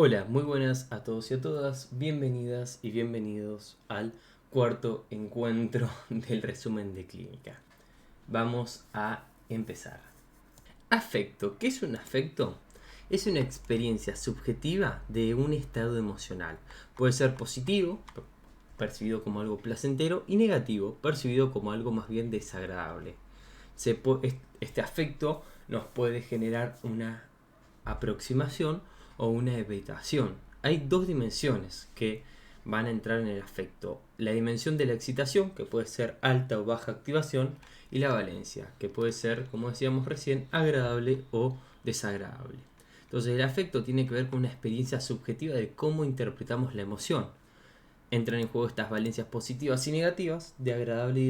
Hola, muy buenas a todos y a todas, bienvenidas y bienvenidos al cuarto encuentro del resumen de clínica. Vamos a empezar. Afecto. ¿Qué es un afecto? Es una experiencia subjetiva de un estado emocional. Puede ser positivo, percibido como algo placentero, y negativo, percibido como algo más bien desagradable. Este afecto nos puede generar una aproximación o una evitación. Hay dos dimensiones que van a entrar en el afecto. La dimensión de la excitación, que puede ser alta o baja activación, y la valencia, que puede ser, como decíamos recién, agradable o desagradable. Entonces el afecto tiene que ver con una experiencia subjetiva de cómo interpretamos la emoción. Entran en juego estas valencias positivas y negativas, de agradable y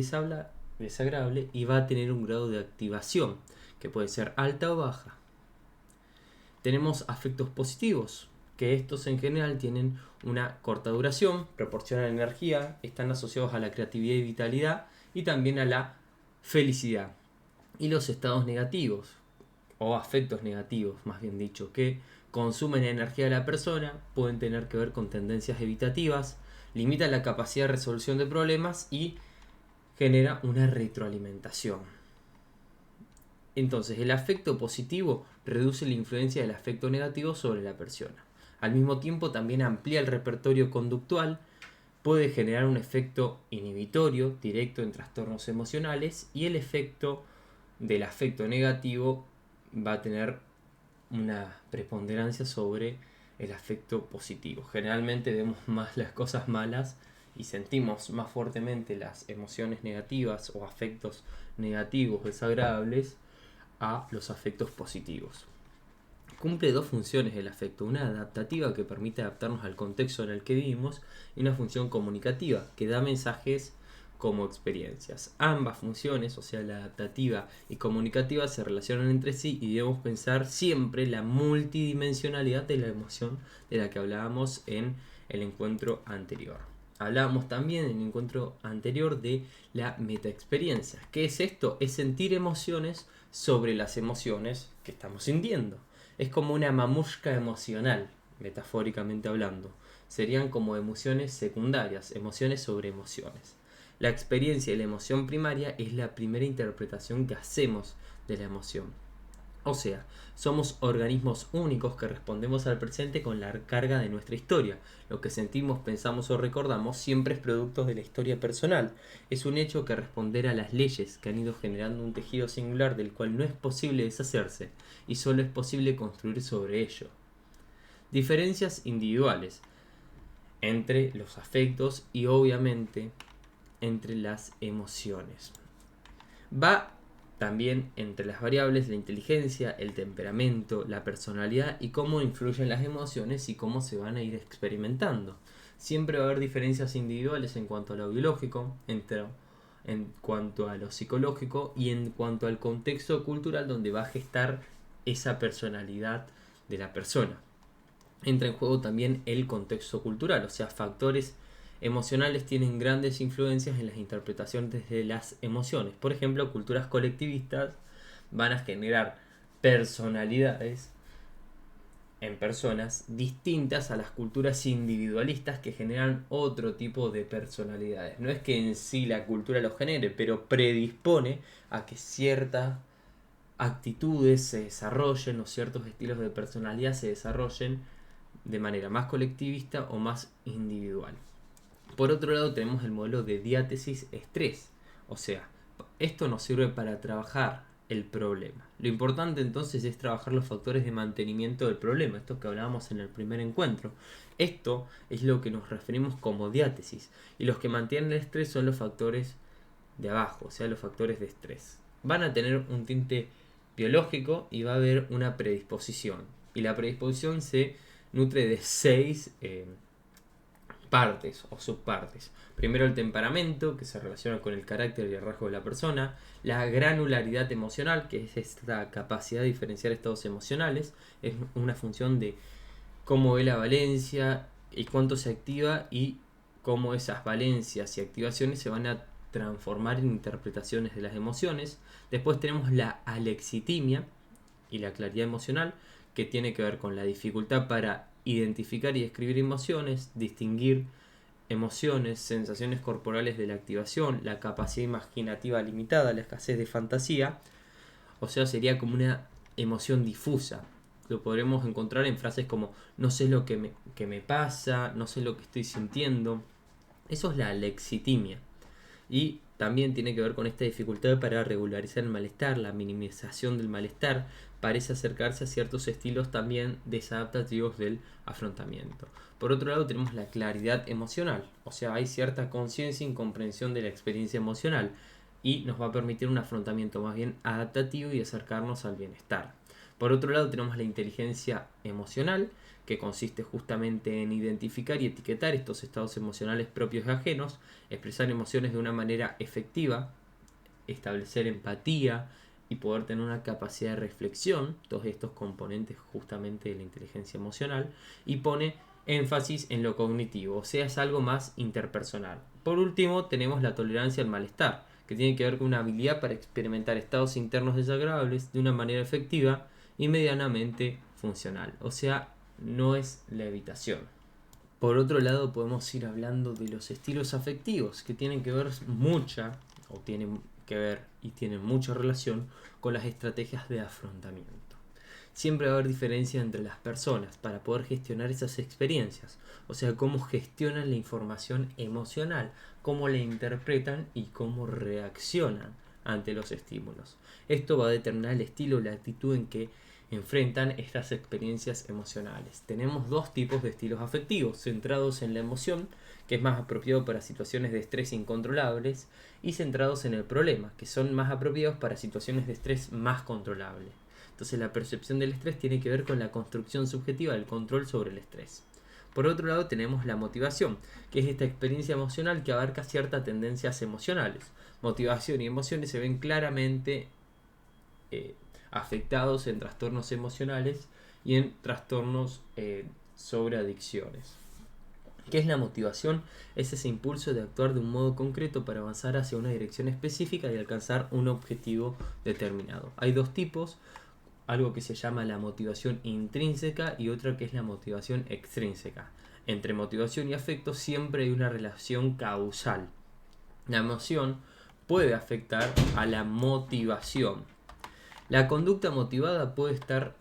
desagradable, y va a tener un grado de activación, que puede ser alta o baja. Tenemos afectos positivos, que estos en general tienen una corta duración, proporcionan energía, están asociados a la creatividad y vitalidad y también a la felicidad. Y los estados negativos, o afectos negativos más bien dicho, que consumen energía de la persona, pueden tener que ver con tendencias evitativas, limitan la capacidad de resolución de problemas y genera una retroalimentación. Entonces, el afecto positivo reduce la influencia del afecto negativo sobre la persona. Al mismo tiempo, también amplía el repertorio conductual, puede generar un efecto inhibitorio directo en trastornos emocionales y el efecto del afecto negativo va a tener una preponderancia sobre el afecto positivo. Generalmente vemos más las cosas malas y sentimos más fuertemente las emociones negativas o afectos negativos desagradables a los afectos positivos. Cumple dos funciones el afecto, una adaptativa que permite adaptarnos al contexto en el que vivimos y una función comunicativa que da mensajes como experiencias. Ambas funciones, o sea la adaptativa y comunicativa, se relacionan entre sí y debemos pensar siempre la multidimensionalidad de la emoción de la que hablábamos en el encuentro anterior. Hablábamos también en el encuentro anterior de la metaexperiencia. ¿Qué es esto? Es sentir emociones sobre las emociones que estamos sintiendo. Es como una mamushka emocional, metafóricamente hablando. Serían como emociones secundarias, emociones sobre emociones. La experiencia y la emoción primaria es la primera interpretación que hacemos de la emoción. O sea, somos organismos únicos que respondemos al presente con la carga de nuestra historia. Lo que sentimos, pensamos o recordamos siempre es producto de la historia personal. Es un hecho que responder a las leyes que han ido generando un tejido singular del cual no es posible deshacerse y solo es posible construir sobre ello. Diferencias individuales entre los afectos y obviamente entre las emociones. Va también entre las variables la inteligencia, el temperamento, la personalidad y cómo influyen las emociones y cómo se van a ir experimentando. Siempre va a haber diferencias individuales en cuanto a lo biológico, en cuanto a lo psicológico y en cuanto al contexto cultural donde va a gestar esa personalidad de la persona. Entra en juego también el contexto cultural, o sea, factores emocionales tienen grandes influencias en las interpretaciones de las emociones. Por ejemplo, culturas colectivistas van a generar personalidades en personas distintas a las culturas individualistas que generan otro tipo de personalidades. No es que en sí la cultura lo genere, pero predispone a que ciertas actitudes se desarrollen o ciertos estilos de personalidad se desarrollen de manera más colectivista o más individual. Por otro lado tenemos el modelo de diátesis estrés, o sea, esto nos sirve para trabajar el problema. Lo importante entonces es trabajar los factores de mantenimiento del problema, esto que hablábamos en el primer encuentro. Esto es lo que nos referimos como diátesis, y los que mantienen el estrés son los factores de abajo, o sea, los factores de estrés. Van a tener un tinte biológico y va a haber una predisposición, y la predisposición se nutre de 6 partes o subpartes. Primero el temperamento, que se relaciona con el carácter y el rasgo de la persona. La granularidad emocional, que es esta capacidad de diferenciar estados emocionales. Es una función de cómo ve la valencia y cuánto se activa y cómo esas valencias y activaciones se van a transformar en interpretaciones de las emociones. Después tenemos la alexitimia y la claridad emocional, que tiene que ver con la dificultad para identificar y describir emociones, distinguir emociones, sensaciones corporales de la activación, la capacidad imaginativa limitada, la escasez de fantasía. O sea, sería como una emoción difusa. Lo podremos encontrar en frases como no sé lo que me pasa, no sé lo que estoy sintiendo. Eso es la alexitimia. Y también tiene que ver con esta dificultad para regularizar el malestar, la minimización del malestar. Parece acercarse a ciertos estilos también desadaptativos del afrontamiento. Por otro lado tenemos la claridad emocional, o sea, hay cierta conciencia y comprensión de la experiencia emocional y nos va a permitir un afrontamiento más bien adaptativo y acercarnos al bienestar. Por otro lado tenemos la inteligencia emocional, que consiste justamente en identificar y etiquetar estos estados emocionales propios y ajenos, expresar emociones de una manera efectiva, establecer empatía y poder tener una capacidad de reflexión, todos estos componentes justamente de la inteligencia emocional, y pone énfasis en lo cognitivo, o sea, es algo más interpersonal. Por último, tenemos la tolerancia al malestar, que tiene que ver con una habilidad para experimentar estados internos desagradables de una manera efectiva y medianamente funcional, o sea, no es la evitación. Por otro lado, podemos ir hablando de los estilos afectivos, que tienen que ver tienen mucha relación con las estrategias de afrontamiento. Siempre va a haber diferencia entre las personas para poder gestionar esas experiencias, o sea, cómo gestionan la información emocional, cómo la interpretan y cómo reaccionan ante los estímulos. Esto va a determinar el estilo o la actitud en que enfrentan estas experiencias emocionales. Tenemos dos tipos de estilos afectivos, centrados en la emoción, que es más apropiado para situaciones de estrés incontrolables, y centrados en el problema, que son más apropiados para situaciones de estrés más controlables. Entonces la percepción del estrés tiene que ver con la construcción subjetiva del control sobre el estrés. Por otro lado tenemos la motivación, que es esta experiencia emocional que abarca ciertas tendencias emocionales. Motivación y emociones se ven claramente afectados en trastornos emocionales y en trastornos sobre adicciones. ¿Qué es la motivación? Es ese impulso de actuar de un modo concreto para avanzar hacia una dirección específica y alcanzar un objetivo determinado. Hay dos tipos, algo que se llama la motivación intrínseca y otra que es la motivación extrínseca. Entre motivación y afecto siempre hay una relación causal. La emoción puede afectar a la motivación. La conducta motivada puede estar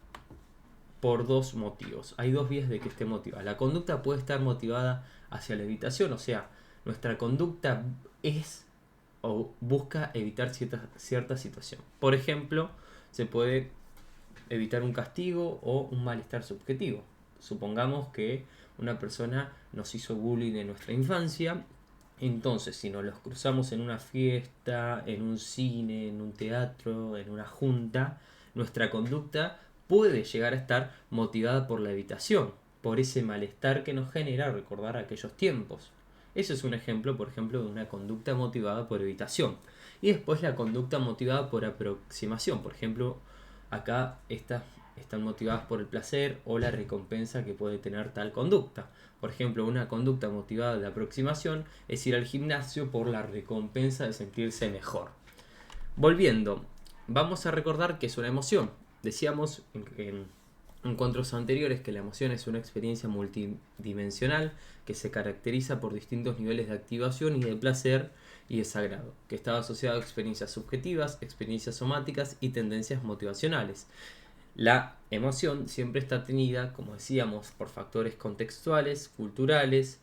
por dos motivos. Hay dos vías de que esté motivada. La conducta puede estar motivada hacia la evitación, o sea, nuestra conducta es o busca evitar cierta situación. Por ejemplo, se puede evitar un castigo o un malestar subjetivo. Supongamos que una persona nos hizo bullying en nuestra infancia. Entonces, si nos los cruzamos en una fiesta, en un cine, en un teatro, en una junta, nuestra conducta puede llegar a estar motivada por la evitación, por ese malestar que nos genera recordar aquellos tiempos. Eso es un ejemplo, por ejemplo, de una conducta motivada por evitación. Y después la conducta motivada por aproximación. Por ejemplo, acá están motivadas por el placer o la recompensa que puede tener tal conducta. Por ejemplo, una conducta motivada de aproximación es ir al gimnasio por la recompensa de sentirse mejor. Volviendo, vamos a recordar que es una emoción. Decíamos en encuentros anteriores que la emoción es una experiencia multidimensional que se caracteriza por distintos niveles de activación y de placer y desagrado, que está asociado a experiencias subjetivas, experiencias somáticas y tendencias motivacionales. La emoción siempre está tenida, como decíamos, por factores contextuales, culturales,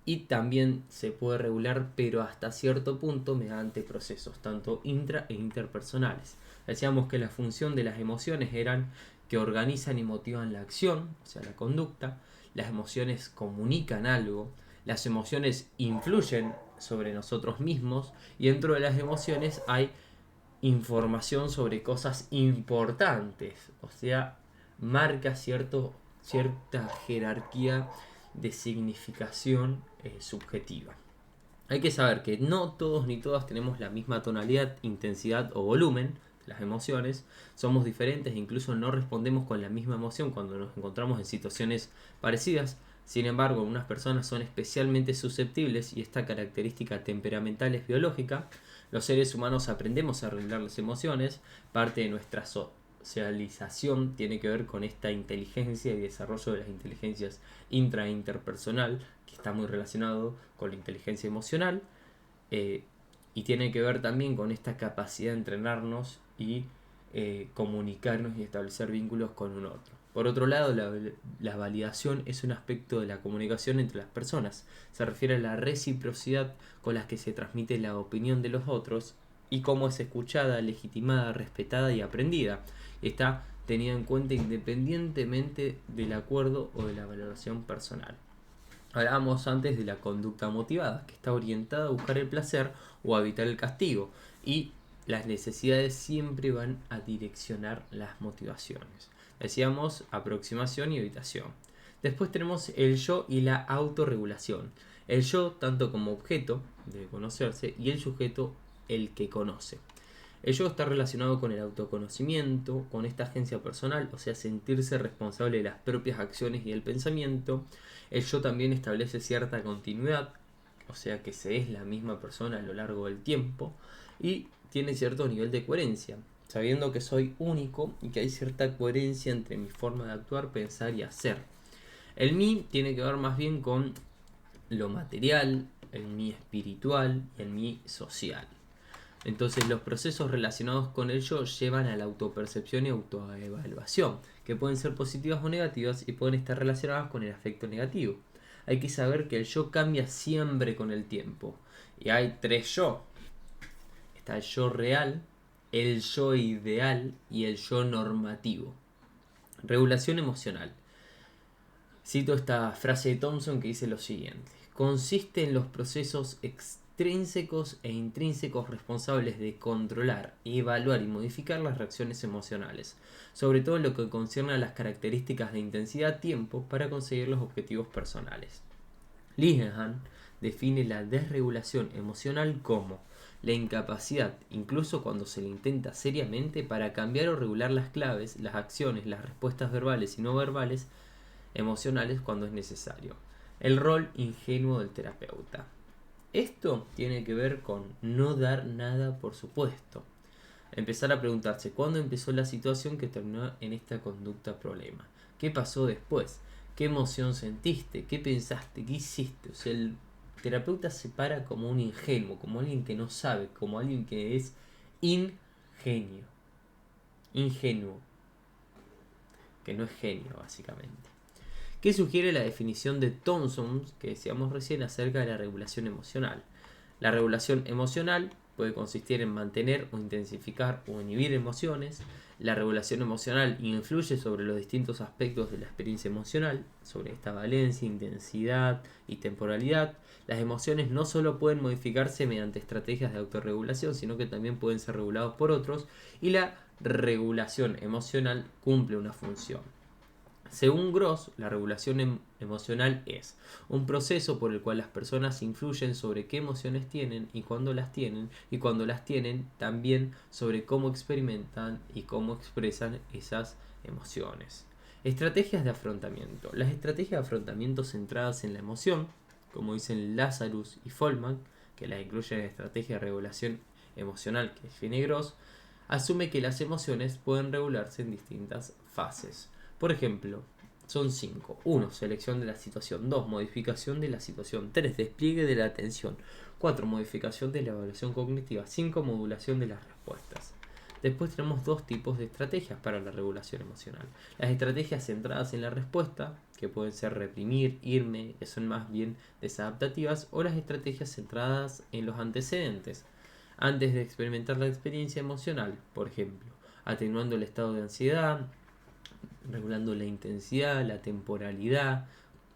y también se puede regular, pero hasta cierto punto mediante procesos tanto intra e interpersonales. Decíamos que la función de las emociones eran que organizan y motivan la acción, o sea, la conducta. Las emociones comunican algo, las emociones influyen sobre nosotros mismos y dentro de las emociones hay información sobre cosas importantes, o sea, marca cierta jerarquía de significación subjetiva. Hay que saber que no todos ni todas tenemos la misma tonalidad, intensidad o volumen de las emociones. Somos diferentes e incluso no respondemos con la misma emoción cuando nos encontramos en situaciones parecidas. Sin embargo, algunas personas son especialmente susceptibles y esta característica temperamental es biológica. Los seres humanos aprendemos a regular las emociones, parte de nuestra socialización tiene que ver con esta inteligencia y desarrollo de las inteligencias intra e interpersonal, que está muy relacionado con la inteligencia emocional, y tiene que ver también con esta capacidad de entrenarnos y comunicarnos y establecer vínculos con un otro. Por otro lado, la validación es un aspecto de la comunicación entre las personas. Se refiere a la reciprocidad con la que se transmite la opinión de los otros y cómo es escuchada, legitimada, respetada y aprendida. Está tenida en cuenta independientemente del acuerdo o de la valoración personal. Hablábamos antes de la conducta motivada, que está orientada a buscar el placer o a evitar el castigo, y las necesidades siempre van a direccionar las motivaciones. Decíamos aproximación y evitación. Después tenemos el yo y la autorregulación. El yo tanto como objeto debe conocerse y el sujeto el que conoce. El yo está relacionado con el autoconocimiento, con esta agencia personal, o sea, sentirse responsable de las propias acciones y del pensamiento. El yo también establece cierta continuidad, o sea, que se es la misma persona a lo largo del tiempo, y tiene cierto nivel de coherencia, sabiendo que soy único y que hay cierta coherencia entre mi forma de actuar, pensar y hacer. El mí tiene que ver más bien con lo material, el mí espiritual y el mí social. Entonces los procesos relacionados con el yo llevan a la autopercepción y autoevaluación, que pueden ser positivas o negativas y pueden estar relacionadas con el afecto negativo. Hay que saber que el yo cambia siempre con el tiempo. Y hay tres yo. Está el yo real, el yo ideal y el yo normativo. Regulación emocional. Cito esta frase de Thompson que dice lo siguiente: consiste en los procesos extrínsecos e intrínsecos responsables de controlar, evaluar y modificar las reacciones emocionales, sobre todo en lo que concierne a las características de intensidad-tiempo para conseguir los objetivos personales. Linehan define la desregulación emocional como la incapacidad, incluso cuando se le intenta seriamente, para cambiar o regular las claves, las acciones, las respuestas verbales y no verbales emocionales cuando es necesario. El rol ingenuo del terapeuta. Esto tiene que ver con no dar nada por supuesto. Empezar a preguntarse cuándo empezó la situación que terminó en esta conducta problema. ¿Qué pasó después? ¿Qué emoción sentiste? ¿Qué pensaste? ¿Qué hiciste? O sea, el terapeuta se para como un ingenuo, como alguien que no sabe, como alguien que es ingenio. Ingenuo. Que no es genio, básicamente. ¿Qué sugiere la definición de Thompson que decíamos recién acerca de la regulación emocional? La regulación emocional puede consistir en mantener o intensificar o inhibir emociones. La regulación emocional influye sobre los distintos aspectos de la experiencia emocional, sobre esta valencia, intensidad y temporalidad. Las emociones no solo pueden modificarse mediante estrategias de autorregulación, sino que también pueden ser regulados por otros, y la regulación emocional cumple una función. Según Gross, la regulación emocional es un proceso por el cual las personas influyen sobre qué emociones tienen y cuando las tienen también sobre cómo experimentan y cómo expresan esas emociones. Estrategias de afrontamiento. Las estrategias de afrontamiento centradas en la emoción, como dicen Lazarus y Folman, que las incluyen en estrategia de regulación emocional que define Gross, asume que las emociones pueden regularse en distintas fases. Por ejemplo, son 5. 1. Selección de la situación. 2. Modificación de la situación. 3. Despliegue de la atención. 4. Modificación de la evaluación cognitiva. 5. Modulación de las respuestas. Después tenemos dos tipos de estrategias para la regulación emocional. Las estrategias centradas en la respuesta, que pueden ser reprimir, irme, que son más bien desadaptativas, o las estrategias centradas en los antecedentes, antes de experimentar la experiencia emocional, por ejemplo, atenuando el estado de ansiedad, regulando la intensidad, la temporalidad,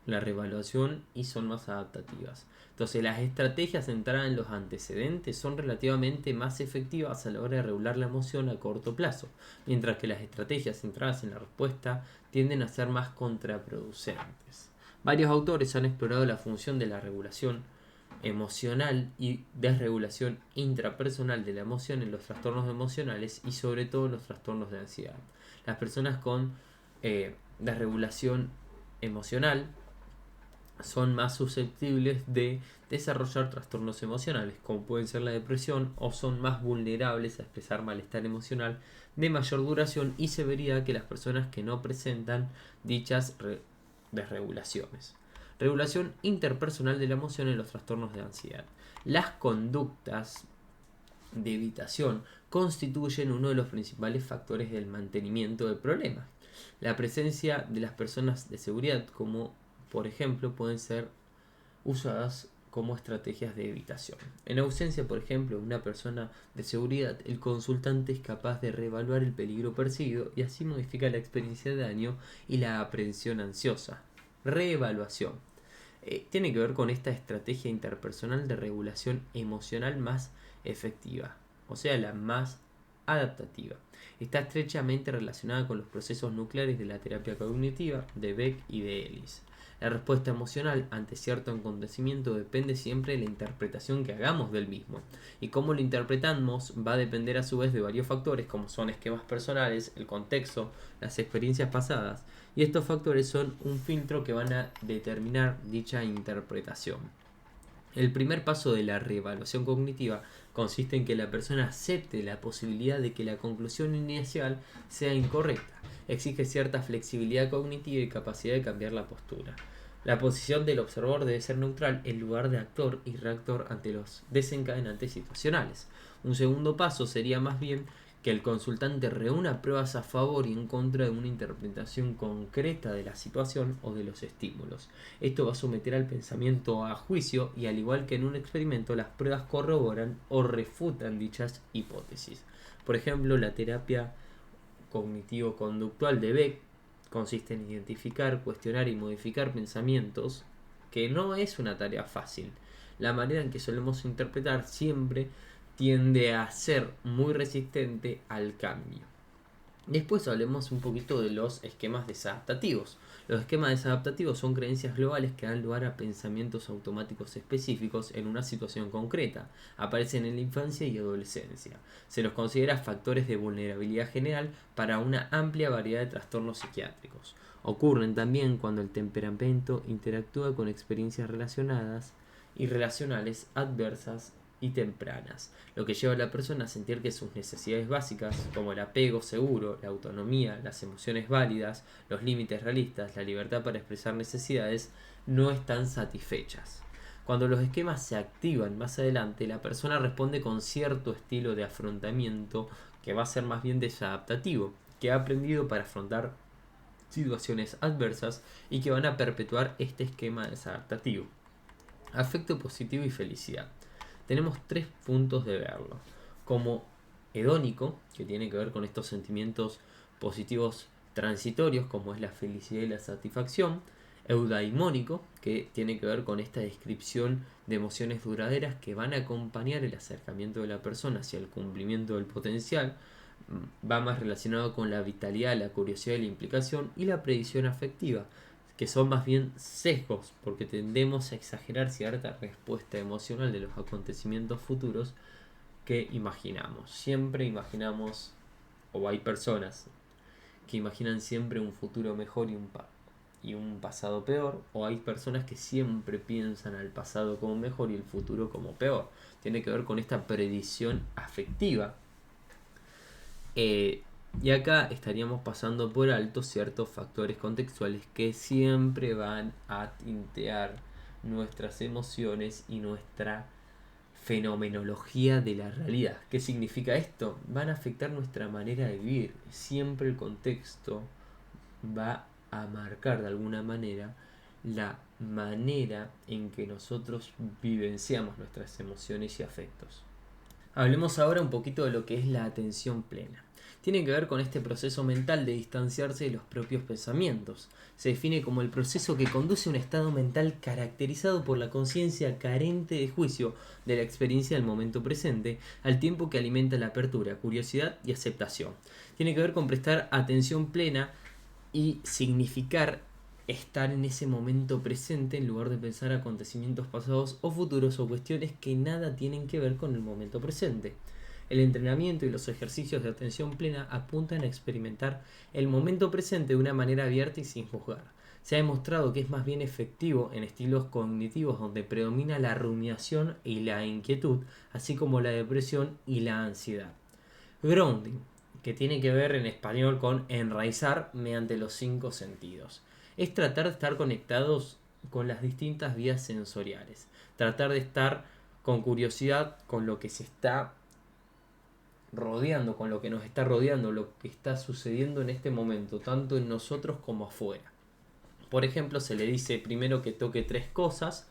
la reevaluación, y son más adaptativas. Entonces las estrategias centradas en los antecedentes son relativamente más efectivas a la hora de regular la emoción a corto plazo, mientras que las estrategias centradas en la respuesta tienden a ser más contraproducentes. Varios autores han explorado la función de la regulación emocional y desregulación intrapersonal de la emoción en los trastornos emocionales y sobre todo en los trastornos de ansiedad. Las personas con desregulación emocional son más susceptibles de desarrollar trastornos emocionales, como pueden ser la depresión, o son más vulnerables a expresar malestar emocional de mayor duración y severidad que las personas que no presentan dichas desregulaciones. Regulación interpersonal de la emoción en los trastornos de ansiedad. Las conductas de evitación constituyen uno de los principales factores del mantenimiento del problema. La presencia de las personas de seguridad, como por ejemplo, pueden ser usadas como estrategias de evitación. En ausencia, por ejemplo, de una persona de seguridad, el consultante es capaz de reevaluar el peligro percibido y así modifica la experiencia de daño y la aprehensión ansiosa. Reevaluación. Tiene que ver con esta estrategia interpersonal de regulación emocional más efectiva, o sea, la más adaptativa. Está estrechamente relacionada con los procesos nucleares de la terapia cognitiva de Beck y de Ellis. La respuesta emocional ante cierto acontecimiento depende siempre de la interpretación que hagamos del mismo. Y cómo lo interpretamos va a depender a su vez de varios factores como son esquemas personales, el contexto, las experiencias pasadas. Y estos factores son un filtro que van a determinar dicha interpretación. El primer paso de la reevaluación cognitiva consiste en que la persona acepte la posibilidad de que la conclusión inicial sea incorrecta. Exige cierta flexibilidad cognitiva y capacidad de cambiar la postura. La posición del observador debe ser neutral en lugar de actor y reactor ante los desencadenantes situacionales. Un segundo paso sería más bien que el consultante reúna pruebas a favor y en contra de una interpretación concreta de la situación o de los estímulos. Esto va a someter al pensamiento a juicio y al igual que en un experimento las pruebas corroboran o refutan dichas hipótesis. Por ejemplo, la terapia cognitivo-conductual de Beck consiste en identificar, cuestionar y modificar pensamientos, que no es una tarea fácil. La manera en que solemos interpretar siempre tiende a ser muy resistente al cambio. Después hablemos un poquito de los esquemas desadaptativos. Los esquemas desadaptativos son creencias globales que dan lugar a pensamientos automáticos específicos en una situación concreta. Aparecen en la infancia y adolescencia. Se los considera factores de vulnerabilidad general para una amplia variedad de trastornos psiquiátricos. Ocurren también cuando el temperamento interactúa con experiencias relacionadas y relacionales adversas y tempranas, lo que lleva a la persona a sentir que sus necesidades básicas, como el apego seguro, la autonomía, las emociones válidas, los límites realistas, la libertad para expresar necesidades, no están satisfechas. Cuando los esquemas se activan más adelante, la persona responde con cierto estilo de afrontamiento que va a ser más bien desadaptativo, que ha aprendido para afrontar situaciones adversas y que van a perpetuar este esquema desadaptativo. Afecto positivo y felicidad. Tenemos tres puntos de verlo. Como hedónico, que tiene que ver con estos sentimientos positivos transitorios, como es la felicidad y la satisfacción. Eudaimónico, que tiene que ver con esta descripción de emociones duraderas que van a acompañar el acercamiento de la persona hacia el cumplimiento del potencial. Va más relacionado con la vitalidad, la curiosidad y la implicación. Y la predicción afectiva, que son más bien sesgos, porque tendemos a exagerar cierta respuesta emocional de los acontecimientos futuros que imaginamos. Siempre imaginamos, o hay personas que imaginan siempre un futuro mejor y un pasado peor, o hay personas que siempre piensan al pasado como mejor y el futuro como peor. Tiene que ver con esta predicción afectiva. Y acá estaríamos pasando por alto ciertos factores contextuales que siempre van a tintear nuestras emociones y nuestra fenomenología de la realidad. ¿Qué significa esto? Van a afectar nuestra manera de vivir. Siempre el contexto va a marcar de alguna manera la manera en que nosotros vivenciamos nuestras emociones y afectos. Hablemos ahora un poquito de lo que es la atención plena. Tiene que ver con este proceso mental de distanciarse de los propios pensamientos. Se define como el proceso que conduce a un estado mental caracterizado por la conciencia carente de juicio de la experiencia del momento presente, al tiempo que alimenta la apertura, curiosidad y aceptación. Tiene que ver con prestar atención plena y significar estar en ese momento presente en lugar de pensar acontecimientos pasados o futuros o cuestiones que nada tienen que ver con el momento presente. El entrenamiento y los ejercicios de atención plena apuntan a experimentar el momento presente de una manera abierta y sin juzgar. Se ha demostrado que es más bien efectivo en estilos cognitivos donde predomina la rumiación y la inquietud, así como la depresión y la ansiedad. Grounding, que tiene que ver en español con enraizar mediante los 5 sentidos. Es tratar de estar conectados con las distintas vías sensoriales. Tratar de estar con curiosidad con lo que se está rodeando, con lo que nos está rodeando, lo que está sucediendo en este momento, tanto en nosotros como afuera. Por ejemplo, se le dice primero que toque 3 cosas,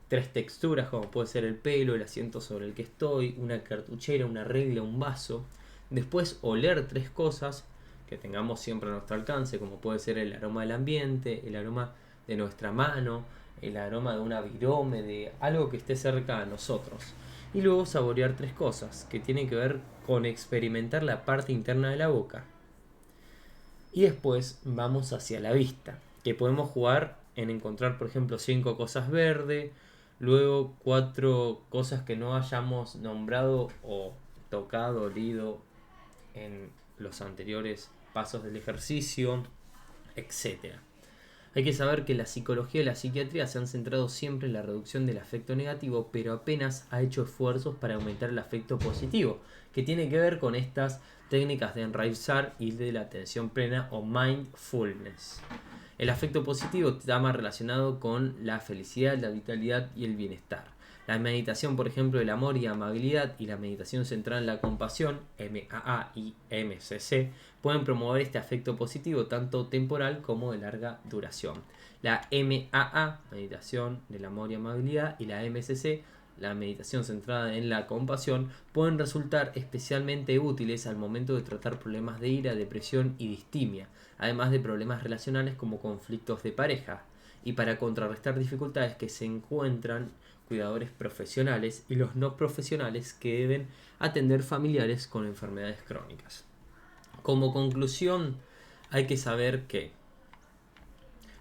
3 texturas, como puede ser el pelo, el asiento sobre el que estoy, una cartuchera, una regla, un vaso. Después oler 3 cosas que tengamos siempre a nuestro alcance, como puede ser el aroma del ambiente, el aroma de nuestra mano, el aroma de una virome, de algo que esté cerca a nosotros. Y luego saborear 3 cosas, que tienen que ver con experimentar la parte interna de la boca. Y después vamos hacia la vista, que podemos jugar en encontrar, por ejemplo, 5 cosas verdes, luego 4 cosas que no hayamos nombrado o tocado, olido en los anteriores pasos del ejercicio, etc. Hay que saber que la psicología y la psiquiatría se han centrado siempre en la reducción del afecto negativo, pero apenas ha hecho esfuerzos para aumentar el afecto positivo, que tiene que ver con estas técnicas de enraizar y de la atención plena o mindfulness. El afecto positivo está más relacionado con la felicidad, la vitalidad y el bienestar. La meditación, por ejemplo, del amor y amabilidad y la meditación centrada en la compasión, MAA y MCC, pueden promover este afecto positivo tanto temporal como de larga duración. La MAA, meditación del amor y amabilidad, y la MCC, la meditación centrada en la compasión, pueden resultar especialmente útiles al momento de tratar problemas de ira, depresión y distimia, además de problemas relacionales como conflictos de pareja, y para contrarrestar dificultades que se encuentran cuidadores profesionales y los no profesionales que deben atender familiares con enfermedades crónicas. Como conclusión, hay que saber que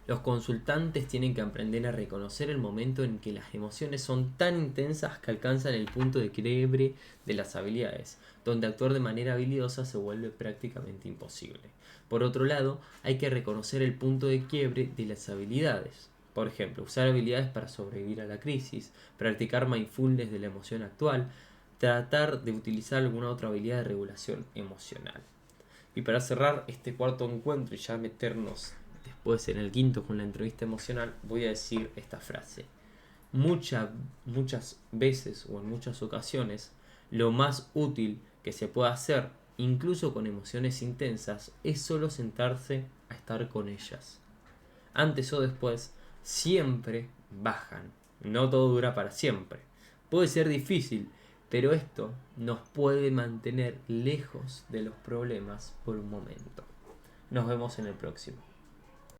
los consultantes tienen que aprender a reconocer el momento en que las emociones son tan intensas que alcanzan el punto de quiebre de las habilidades, donde actuar de manera habilidosa se vuelve prácticamente imposible. Por otro lado, hay que reconocer el punto de quiebre de las habilidades. Por ejemplo, usar habilidades para sobrevivir a la crisis, practicar mindfulness de la emoción actual, tratar de utilizar alguna otra habilidad de regulación emocional. Y para cerrar este cuarto encuentro y ya meternos después en el quinto con la entrevista emocional, voy a decir esta frase. Muchas veces o en muchas ocasiones, lo más útil que se puede hacer, incluso con emociones intensas, es solo sentarse a estar con ellas. Antes o después, siempre bajan. No todo dura para siempre. Puede ser difícil, pero esto nos puede mantener lejos de los problemas por un momento. Nos vemos en el próximo.